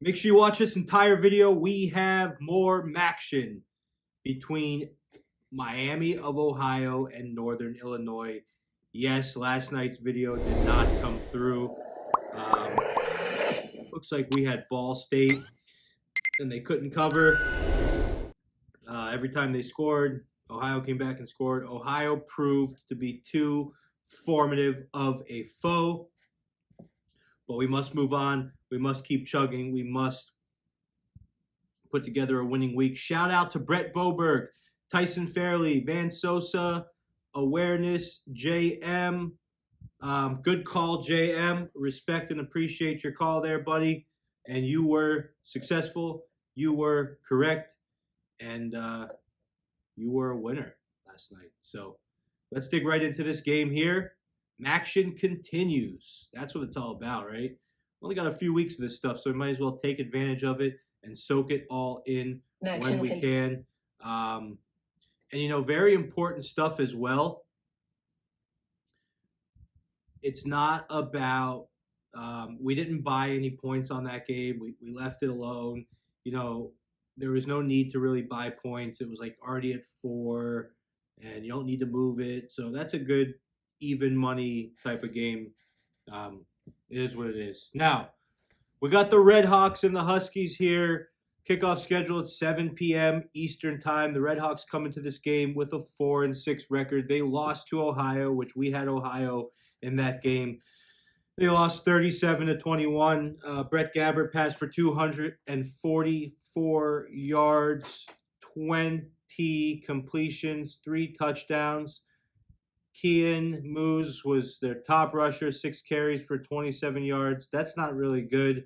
Make sure you watch this entire video. We have more MACTION between Miami of Ohio and Northern Illinois. Yes, last night's video did not come through. Looks like we had Ball State and they couldn't cover. Every time they scored, Ohio came back and scored. Ohio proved to be too formative of a foe. But we must move on. We must keep chugging. We must put together a winning week. Shout out to Brett Boberg, Tyson Fairley, Van Sosa, Awareness, JM. Good call, JM. Respect and appreciate your call there, buddy. And you were successful. You were correct. And you were a winner last night. So let's dig right into this game here. MACTION continues. That's what it's all about, right? Only got a few weeks of this stuff, so we might as well take advantage of it and soak it all in when we can. And, you know, very important stuff as well. It's not about, we didn't buy any points on that game. We left it alone. You know, there was no need to really buy points. It was like already at 4, and you don't need to move it. So that's a good even money type of game. It is what it is. Now, we got the REDHAWKS and the Huskies here. Kickoff schedule at 7 p.m. Eastern time. The REDHAWKS come into this game with a 4-6 record. They lost to Ohio, which we had Ohio in that game. They lost 37-21. Brett Gabbert passed for 244 yards, 20 completions, 3 touchdowns. KEYON, MOOZE was their top rusher, 6 carries for 27 yards. That's not really good.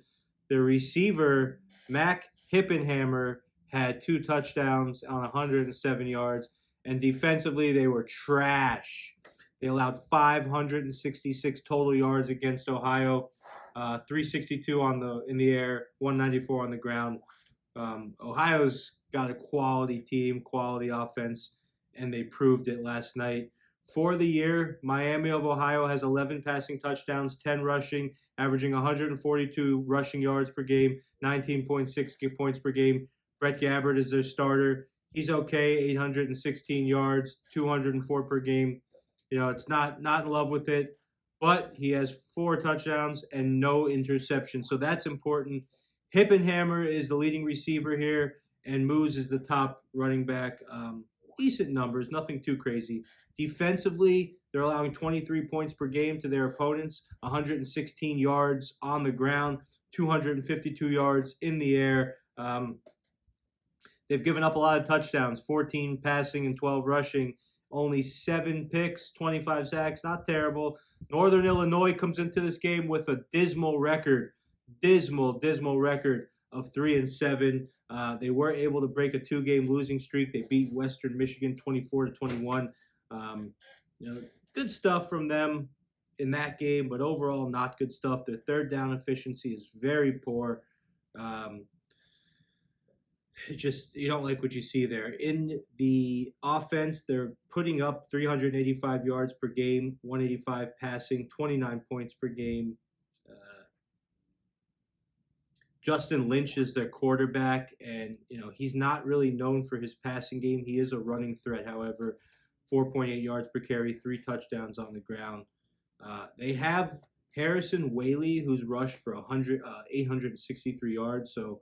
The receiver, HIPPENHAMMER, had 2 touchdowns on 107 yards. And defensively, they were trash. They allowed 566 total yards against Ohio, 362 in the air, 194 on the ground. Ohio's got a quality team, quality offense, and they proved it last night. For the year, Miami of Ohio has 11 passing touchdowns, 10 rushing, averaging 142 rushing yards per game, 19.6 points per game. Brett Gabbert is their starter. He's okay, 816 yards, 204 per game. You know, it's not in love with it, but he has 4 touchdowns and no interceptions, so that's important. HIPPENHAMMER is the leading receiver here, and MOOZE is the top running back. Decent numbers, nothing too crazy. Defensively, they're allowing 23 points per game to their opponents, 116 yards on the ground, 252 yards in the air. They've given up a lot of touchdowns, 14 passing and 12 rushing, only 7 picks, 25 sacks, not terrible. Northern Illinois comes into this game with a dismal record, dismal record of 3-7. They were able to break a 2-game losing streak. They beat Western Michigan 24-21. You know, good stuff from them in that game, but overall not good stuff. Their third down efficiency is very poor. Just, you don't like what you see there. In the offense, they're putting up 385 yards per game, 185 passing, 29 points per game. Justin Lynch is their quarterback, and you know he's not really known for his passing game. He is a running threat, however. 4.8 yards per carry, 3 touchdowns on the ground. They have Harrison Whaley, who's rushed for 863 yards, so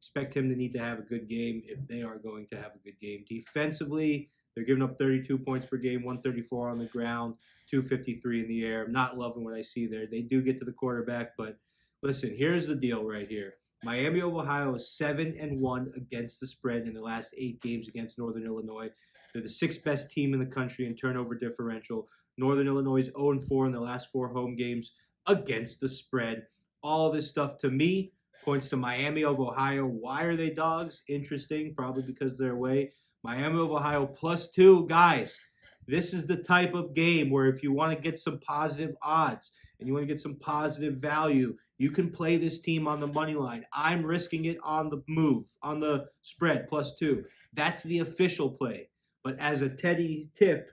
expect him to need to have a good game if they are going to have a good game. Defensively, they're giving up 32 points per game, 134 on the ground, 253 in the air. I'm not loving what I see there. They do get to the quarterback, but listen, here's the deal right here. Miami of Ohio is 7-1 against the spread in the last 8 games against Northern Illinois. They're the 6th best team in the country in turnover differential. Northern Illinois is 0-4 in the last 4 home games against the spread. All of this stuff, to me, points to Miami of Ohio. Why are they dogs? Interesting, probably because they're away. Miami of Ohio +2. Guys, this is the type of game where if you want to get some positive odds and you want to get some positive value, you can play this team on the money line. I'm risking it on the move, on the spread, +2. That's the official play. But as a Teddy tip,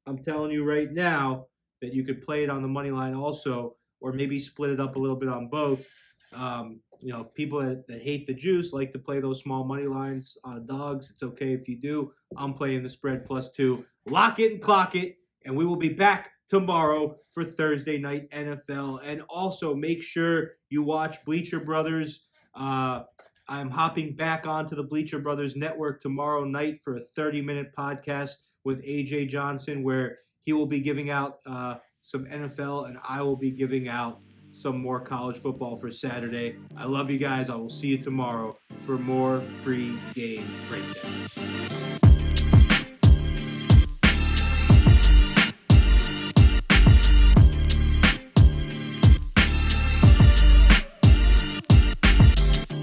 I'm telling you right now that you could play it on the money line also, or maybe split it up a little bit on both. people that hate the juice like to play those small money lines, dogs. It's okay if you do. I'm playing the spread +2. Lock it and clock it, and we will be back tomorrow for Thursday night NFL. And also make sure you watch Bleacher Brothers. I'm hopping back onto the Bleacher Brothers network tomorrow night for a 30-minute podcast with AJ Johnson, where he will be giving out some NFL, and I will be giving out some more college football for Saturday. I love you guys. I will see you tomorrow for more free game breakdown.